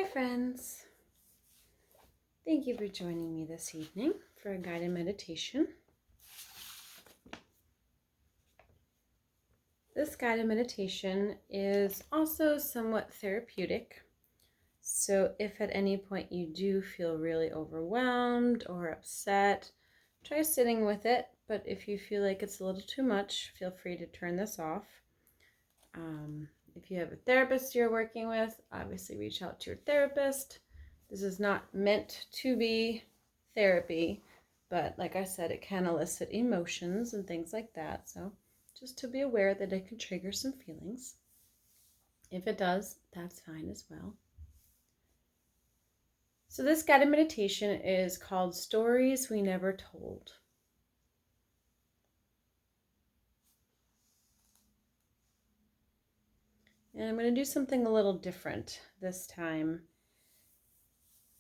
Hi friends, thank you for joining me this evening for a guided meditation. This guided meditation is also somewhat therapeutic, so if at any point you do feel really overwhelmed or upset, try sitting with it, but if you feel like it's a little too much, feel free to turn this off. If you have a therapist you're working with, obviously reach out to your therapist. This is not meant to be therapy, but like I said, it can elicit emotions and things like that. So just to be aware that it can trigger some feelings. If it does, that's fine as well. So this guided meditation is called Stories We Never Told. And I'm going to do something a little different this time.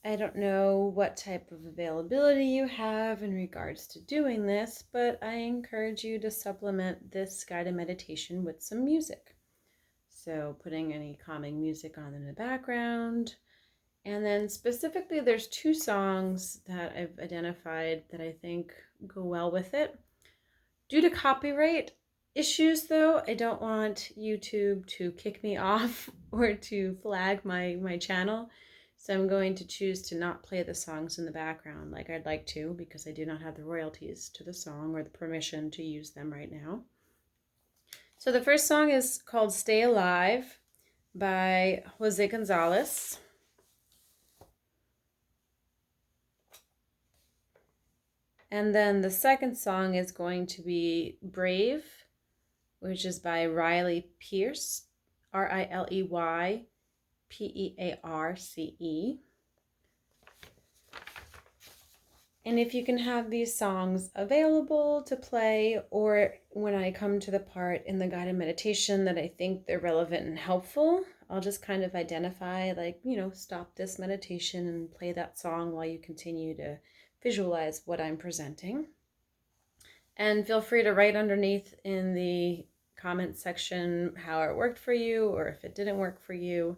I don't know what type of availability you have in regards to doing this, but I encourage you to supplement this guided meditation with some music. So putting any calming music on in the background. And then specifically, there's two songs that I've identified that I think go well with it. Due to copyright issues, though, I don't want YouTube to kick me off or to flag my channel. So I'm going to choose to not play the songs in the background like I'd like to, because I do not have the royalties to the song or the permission to use them right now. So the first song is called Stay Alive by Jose Gonzalez. And then the second song is going to be Brave, which is by Riley Pierce, Riley Pearce. And if you can have these songs available to play, or when I come to the part in the guided meditation that I think they're relevant and helpful, I'll just kind of identify, stop this meditation and play that song while you continue to visualize what I'm presenting. And feel free to write underneath in the comment section how it worked for you or if it didn't work for you.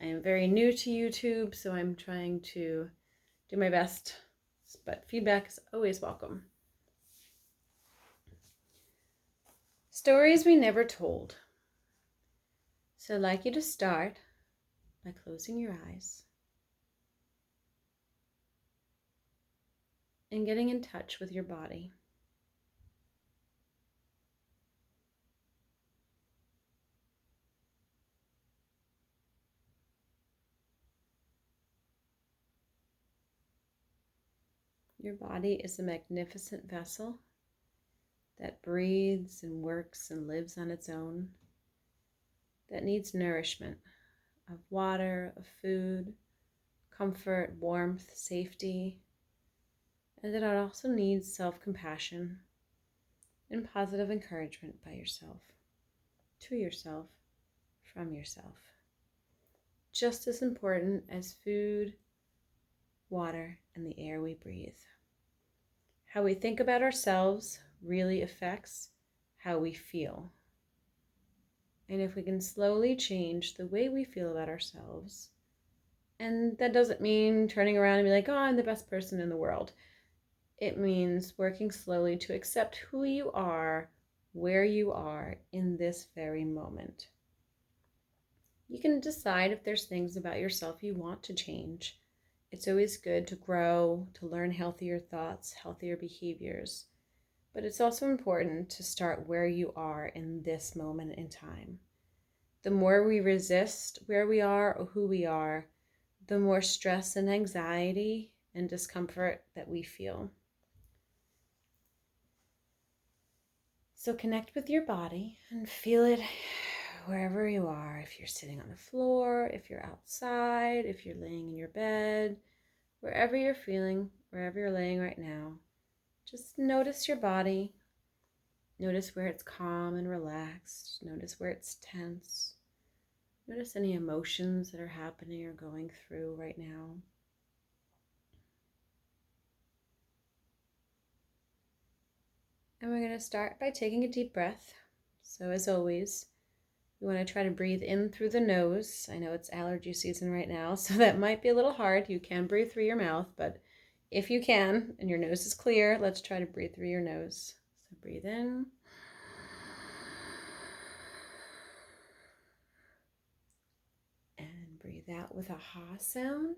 I am very new to YouTube, so I'm trying to do my best, but feedback is always welcome. Stories we never told. So I'd like you to start by closing your eyes and getting in touch with your body. Your body is a magnificent vessel that breathes and works and lives on its own, that needs nourishment of water, of food, comfort, warmth, safety, and that it also needs self-compassion and positive encouragement by yourself, to yourself, from yourself. Just as important as food, water, and the air we breathe. How we think about ourselves really affects how we feel. And if we can slowly change the way we feel about ourselves, and that doesn't mean turning around and be like, oh, I'm the best person in the world. It means working slowly to accept who you are, where you are in this very moment. You can decide if there's things about yourself you want to change. It's always good to grow, to learn healthier thoughts, healthier behaviors. But it's also important to start where you are in this moment in time. The more we resist where we are or who we are, the more stress and anxiety and discomfort that we feel. So connect with your body and feel it wherever you are. If you're sitting on the floor, if you're outside, if you're laying in your bed, wherever you're feeling, wherever you're laying right now, just notice your body. Notice where it's calm and relaxed. Notice where it's tense. Notice any emotions that are happening or going through right now. And we're going to start by taking a deep breath. So as always, You want to try to breathe in through the nose. I know it's allergy season right now, so that might be a little hard. You can breathe through your mouth, but if you can and your nose is clear, let's try to breathe through your nose. So breathe in. And breathe out with a ha sound.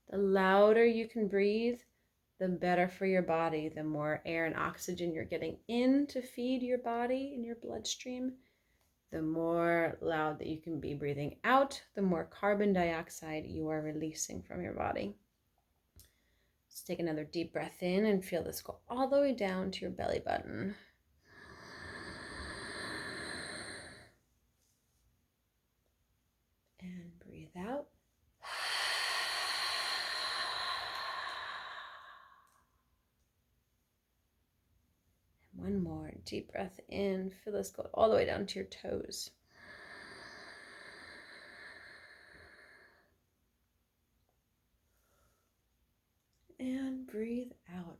The louder you can breathe, the better for your body. The more air and oxygen you're getting in to feed your body and your bloodstream, the more loud that you can be breathing out, the more carbon dioxide you are releasing from your body. Let's take another deep breath in and feel this go all the way down to your belly button. And breathe out. One more deep breath in. Feel this go all the way down to your toes. And breathe out.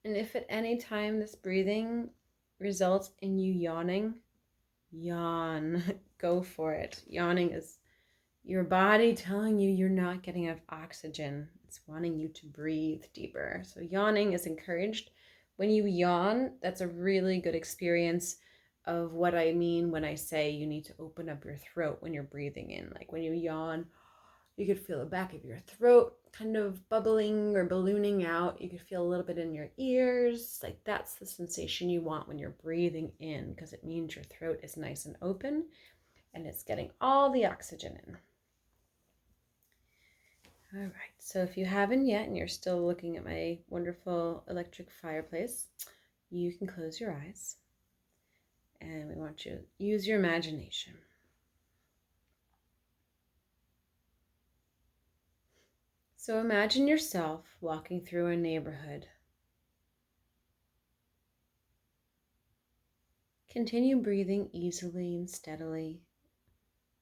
And if at any time this breathing results in you yawning, yawn. Go for it. Yawning is your body telling you you're not getting enough oxygen. It's wanting you to breathe deeper. So yawning is encouraged. When you yawn, that's a really good experience of what I mean when I say you need to open up your throat when you're breathing in. Like when you yawn, you could feel the back of your throat kind of bubbling or ballooning out. You could feel a little bit in your ears. Like that's the sensation you want when you're breathing in, because it means your throat is nice and open and it's getting all the oxygen in. All right, so if you haven't yet and you're still looking at my wonderful electric fireplace, you can close your eyes. And we want you to use your imagination. So imagine yourself walking through a neighborhood. Continue breathing easily and steadily.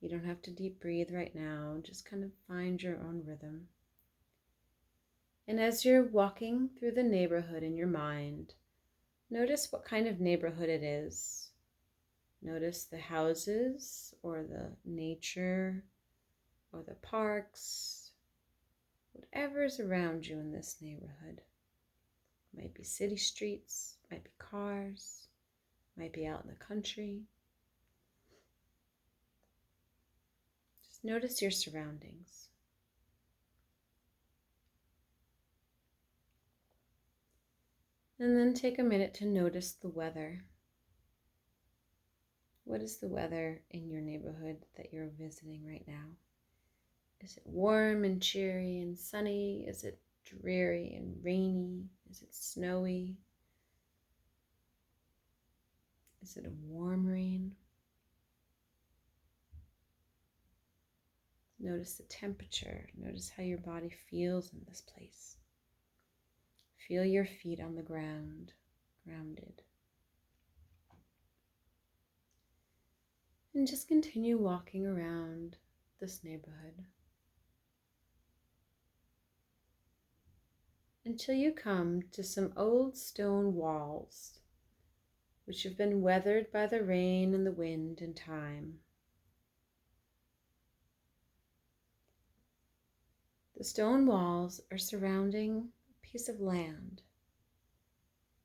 You don't have to deep breathe right now. Just kind of find your own rhythm. And as you're walking through the neighborhood in your mind, notice what kind of neighborhood it is. Notice the houses or the nature or the parks, whatever is around you in this neighborhood. Might be city streets, might be cars, might be out in the country. Just notice your surroundings. And then take a minute to notice the weather. What is the weather in your neighborhood that you're visiting right now? Is it warm and cheery and sunny? Is it dreary and rainy? Is it snowy? Is it a warm rain? Notice the temperature. Notice how your body feels in this place. Feel your feet on the ground, grounded. And just continue walking around this neighborhood until you come to some old stone walls which have been weathered by the rain and the wind and time. The stone walls are surrounding a piece of land.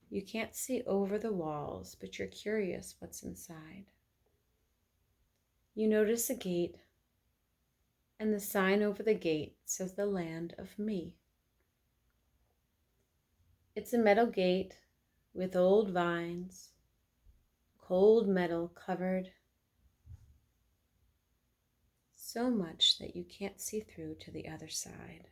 You can't see over the walls, but you're curious what's inside. You notice a gate, and the sign over the gate says the land of me. It's a metal gate with old vines, cold metal covered so much that you can't see through to the other side.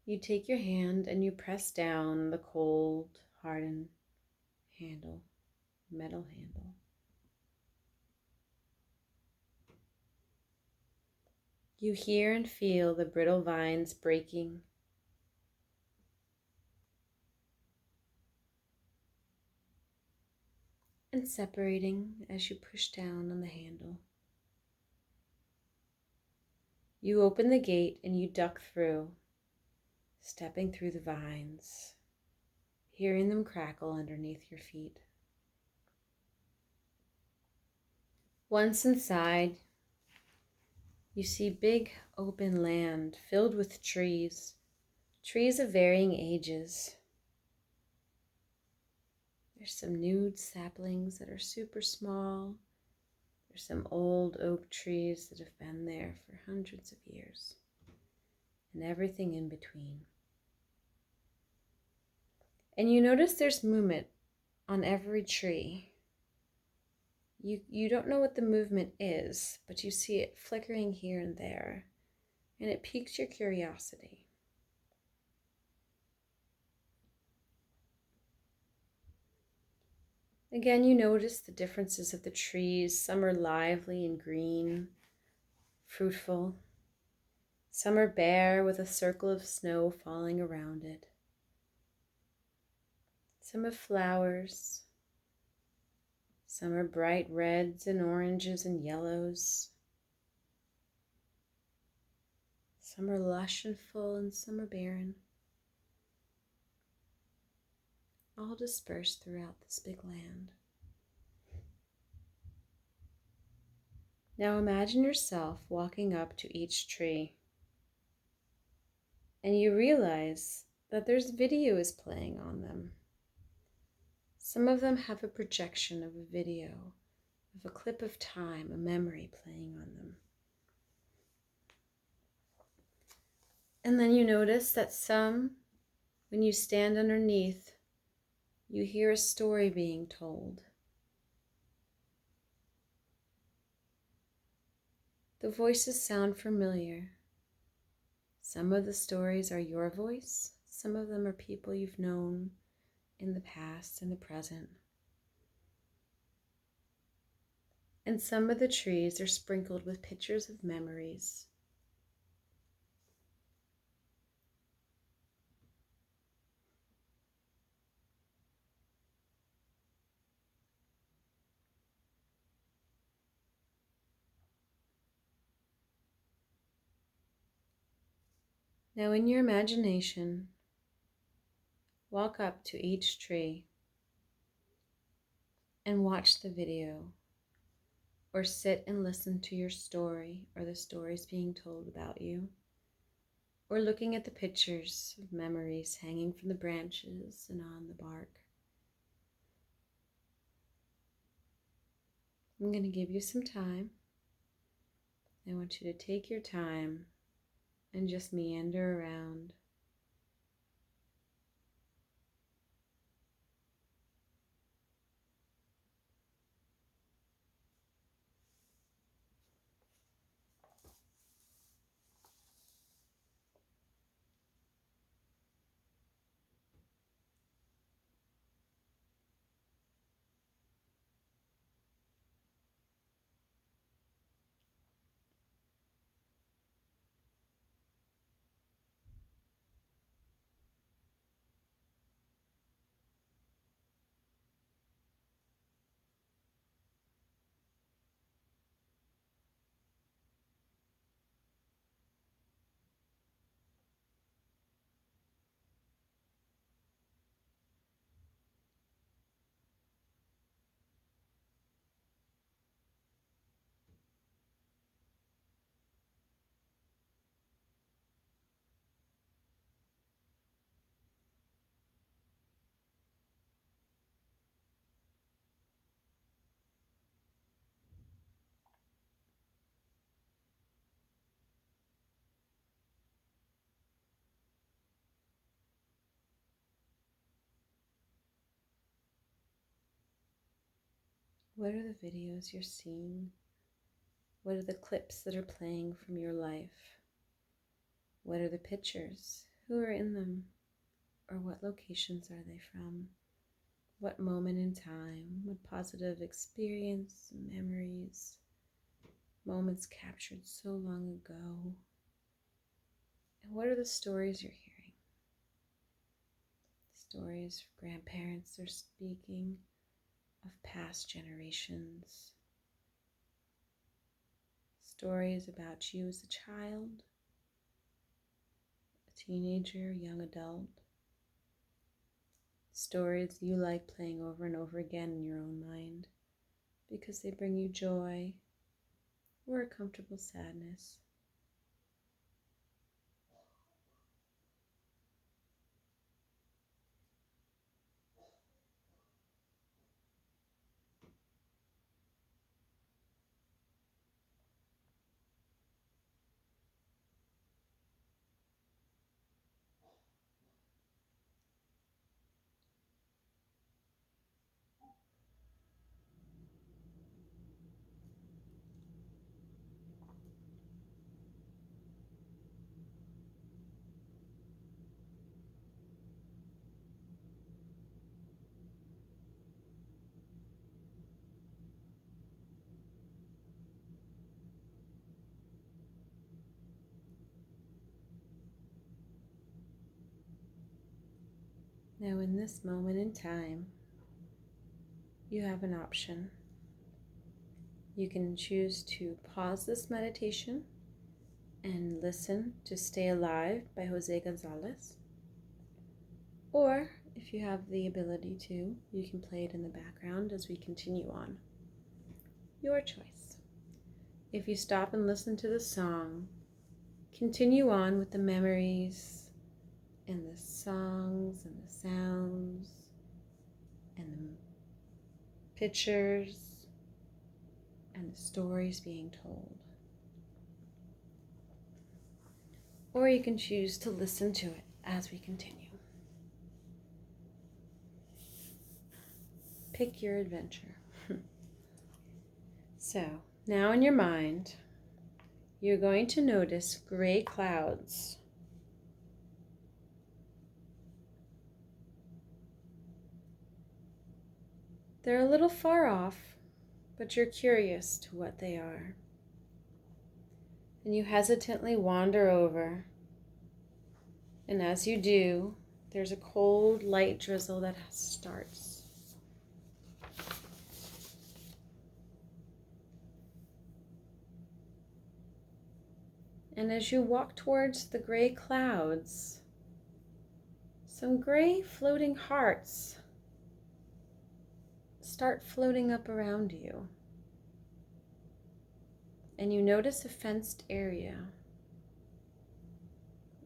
You take your hand and you press down the cold, hardened handle, metal handle. You hear and feel the brittle vines breaking. and separating as you push down on the handle. You open the gate and you duck through, stepping through the vines, hearing them crackle underneath your feet. Once inside, you see big open land filled with trees of varying ages. There's some nude saplings that are super small. There's some old oak trees that have been there for hundreds of years, and everything in between. And you notice there's movement on every tree. You don't know what the movement is, but you see it flickering here and there, and it piques your curiosity. Again, you notice the differences of the trees. Some are lively and green, fruitful. Some are bare with a circle of snow falling around it. Some have flowers. Some are bright reds and oranges and yellows. Some are lush and full, and some are barren. All dispersed throughout this big land. Now imagine yourself walking up to each tree, and you realize that there's videos playing on them. Some of them have a projection of a video, of a clip of time, a memory playing on them. And then you notice that some, when you stand underneath, you hear a story being told. The voices sound familiar. Some of the stories are your voice. Some of them are people you've known in the past and the present. And some of the trees are sprinkled with pictures of memories. Now in your imagination, walk up to each tree and watch the video, or sit and listen to your story or the stories being told about you, or looking at the pictures of memories hanging from the branches and on the bark. I'm going to give you some time. I want you to take your time and just meander around. What are the videos you're seeing? What are the clips that are playing from your life? What are the pictures? Who are in them? Or what locations are they from? What moment in time? What positive experience, memories, moments captured so long ago? And what are the stories you're hearing? Stories grandparents are speaking of past generations. Stories about you as a child, a teenager, young adult. Stories you like playing over and over again in your own mind because they bring you joy or a comfortable sadness. Now, in this moment in time, you have an option. You can choose to pause this meditation and listen to Stay Alive by Jose Gonzalez. Or, if you have the ability to, you can play it in the background as we continue on. Your choice. If you stop and listen to the song, continue on with the memories and the songs and the sounds and the pictures and the stories being told. Or you can choose to listen to it as we continue. Pick your adventure. So, now in your mind, you're going to notice gray clouds. They're a little far off, but you're curious to what they are. And you hesitantly wander over. And as you do, there's a cold, light drizzle that starts. And as you walk towards the gray clouds, some gray floating hearts start floating up around you. And you notice a fenced area.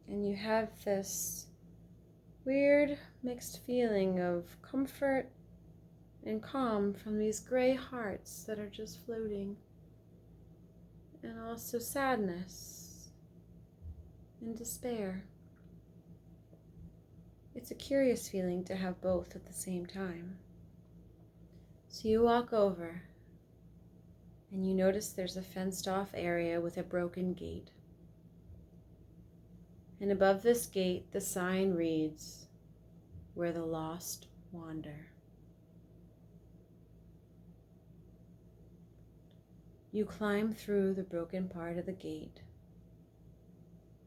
And you have this weird mixed feeling of comfort and calm from these gray hearts that are just floating. And also sadness and despair. It's a curious feeling to have both at the same time. So you walk over and you notice there's a fenced off area with a broken gate. And above this gate, the sign reads, "Where the lost wander." You climb through the broken part of the gate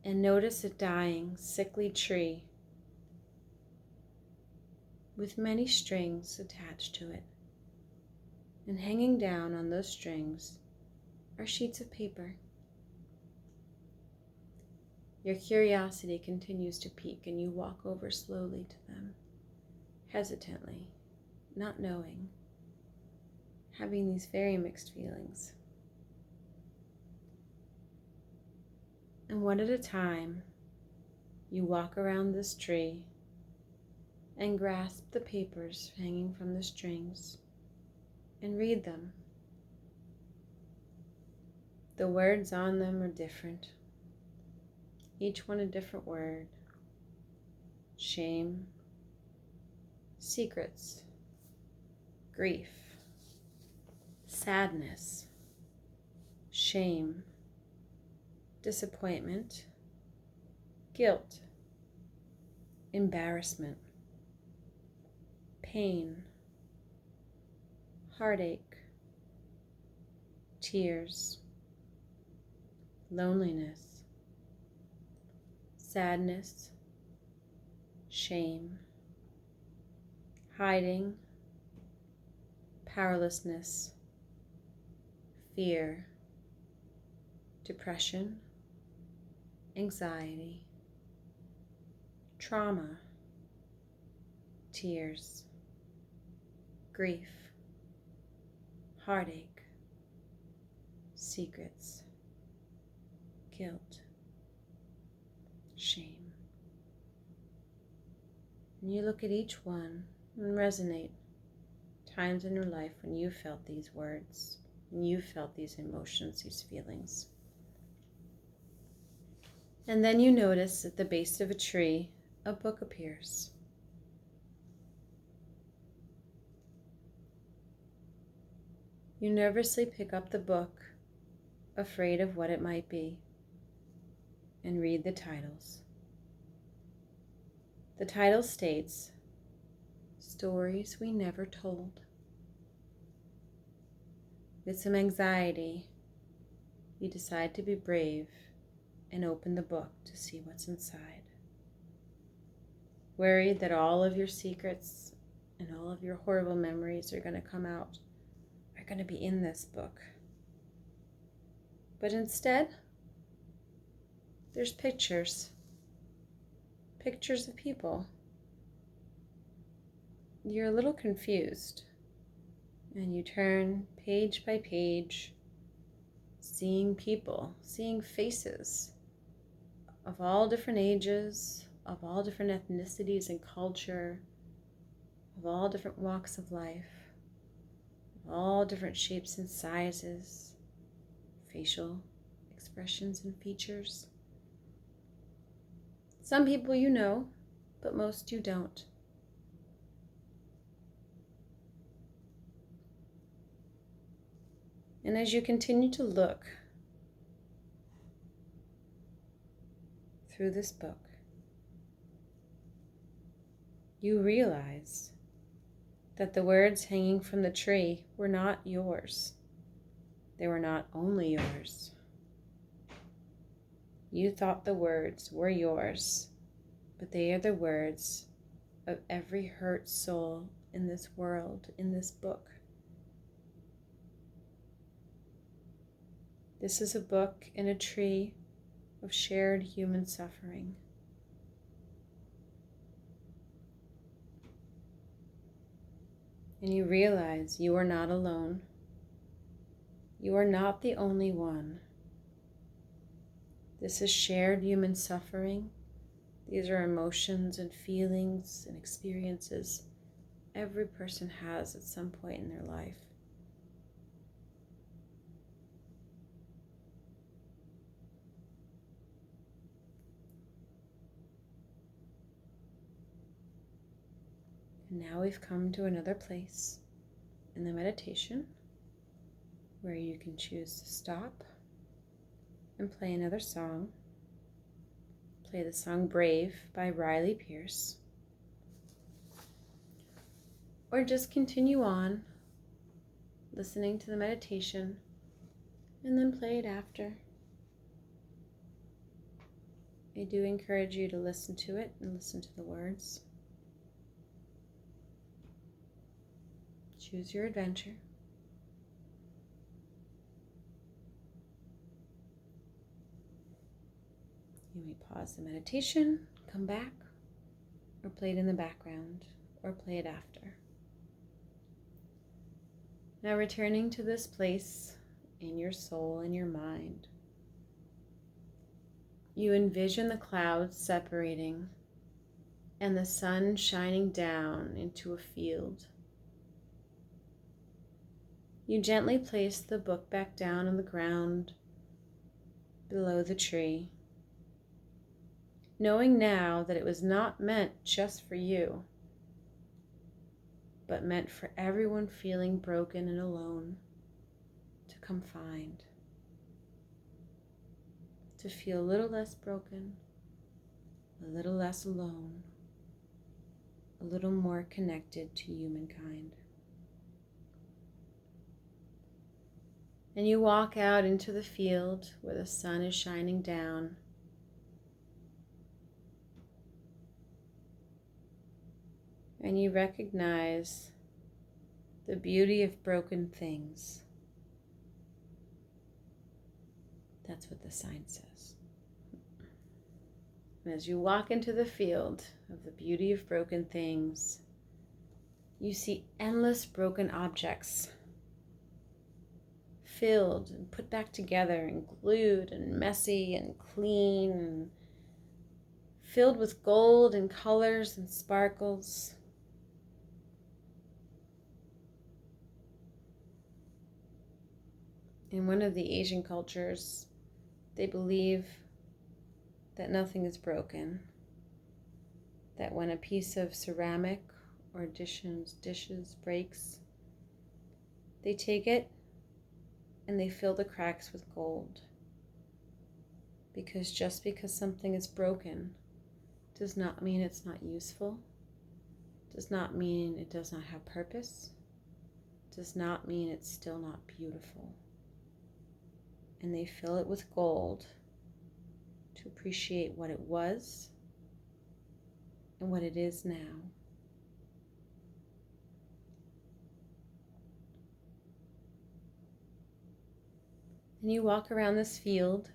and notice a dying, sickly tree with many strings attached to it. And hanging down on those strings are sheets of paper. Your curiosity continues to peak and you walk over slowly to them, hesitantly, not knowing, having these very mixed feelings. And one at a time, you walk around this tree and grasp the papers hanging from the strings and read them. The words on them are different, each one a different word. Shame, secrets, grief, sadness, shame, disappointment, guilt, embarrassment, pain, heartache, tears, loneliness, sadness, shame, hiding, powerlessness, fear, depression, anxiety, trauma, tears, grief, heartache, secrets, guilt, shame. And you look at each one and resonate times in your life when you felt these words, when you felt these emotions, these feelings. And then you notice at the base of a tree, a book appears. You nervously pick up the book, afraid of what it might be, and read the titles. The title states, Stories We Never Told. With some anxiety, you decide to be brave and open the book to see what's inside. Worried that all of your secrets and all of your horrible memories are going to come out, are going to be in this book. But instead, there's pictures of people. You're a little confused, and you turn page by page, seeing people, seeing faces of all different ages, of all different ethnicities and culture, of all different walks of life, of all different shapes and sizes, facial expressions and features. Some people you know, but most you don't. And as you continue to look through this book, you realize that the words hanging from the tree were not yours. They were not only yours. You thought the words were yours, but they are the words of every hurt soul in this world, in this book. This is a book in a tree of shared human suffering. And you realize you are not alone. You are not the only one. This is shared human suffering. These are emotions and feelings and experiences every person has at some point in their life. And now we've come to another place in the meditation where you can choose to stop and play another song. Play the song Brave by Riley Pierce. Or just continue on listening to the meditation and then play it after. I do encourage you to listen to it and listen to the words. Choose your adventure. You may pause the meditation, come back, or play it in the background, or play it after. Now returning to this place in your soul and your mind, you envision the clouds separating and the sun shining down into a field. You gently place the book back down on the ground below the tree, knowing now that it was not meant just for you, but meant for everyone feeling broken and alone to come find, to feel a little less broken, a little less alone, a little more connected to humankind. And you walk out into the field where the sun is shining down. And you recognize the beauty of broken things. That's what the sign says. And as you walk into the field of the beauty of broken things, you see endless broken objects, filled and put back together and glued and messy and clean and filled with gold and colors and sparkles. In one of the Asian cultures, they believe that nothing is broken, that when a piece of ceramic or dishes breaks, they take it and they fill the cracks with gold. Because just because something is broken does not mean it's not useful, does not mean it does not have purpose, does not mean it's still not beautiful. And they fill it with gold to appreciate what it was and what it is now. And you walk around this field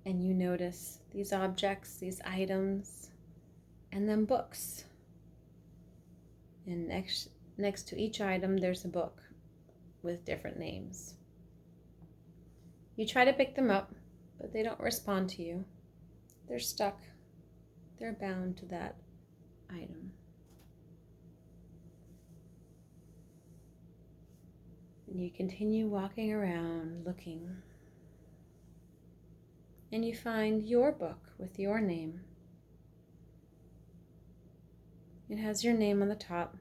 and you notice these objects, these items, and then books. And next to each item, there's a book with different names. You try to pick them up, but they don't respond to you. They're stuck. They're bound to that item. And you continue walking around looking. And you find your book with your name. It has your name on the top,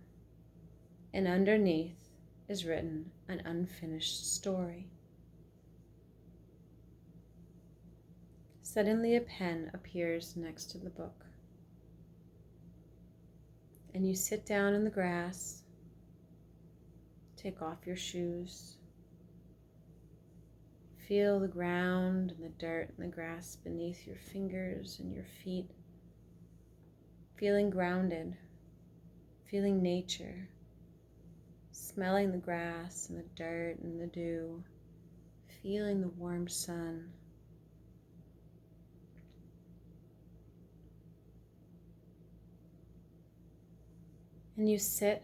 and underneath is written an unfinished story. Suddenly a pen appears next to the book. And you sit down in the grass, take off your shoes, feel the ground and the dirt and the grass beneath your fingers and your feet, feeling grounded, feeling nature, smelling the grass and the dirt and the dew, feeling the warm sun. And you sit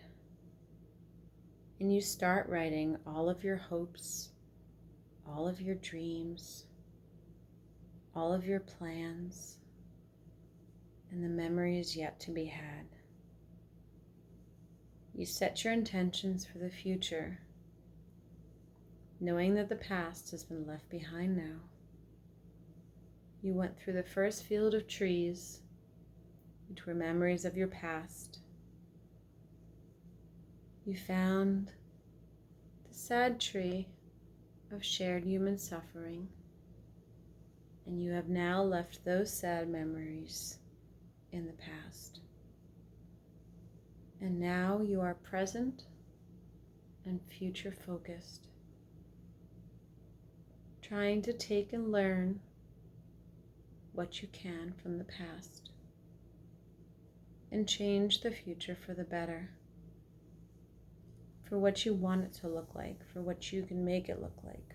and you start writing all of your hopes, all of your dreams, all of your plans, and the memories yet to be had. You set your intentions for the future, knowing that the past has been left behind now. You went through the first field of trees, which were memories of your past. You found the sad tree of shared human suffering, and you have now left those sad memories in the past. And now you are present and future focused, trying to take and learn what you can from the past and change the future for the better, for what you want it to look like, for what you can make it look like,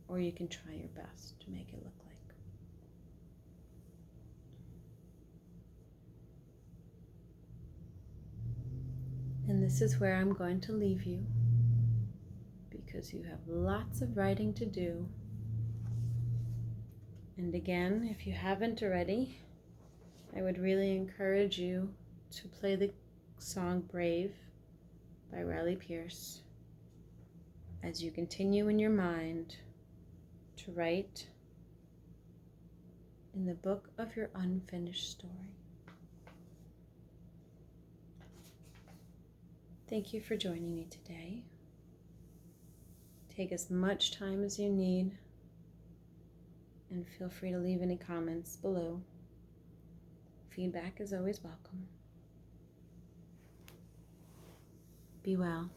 or you can try your best to make it look like. And this is where I'm going to leave you, because you have lots of writing to do. And again, if you haven't already, I would really encourage you to play the song Brave by Riley Pierce as you continue in your mind to write in the book of your unfinished story. Thank you for joining me today. Take as much time as you need, and feel free to leave any comments below. Feedback is always welcome. Be well.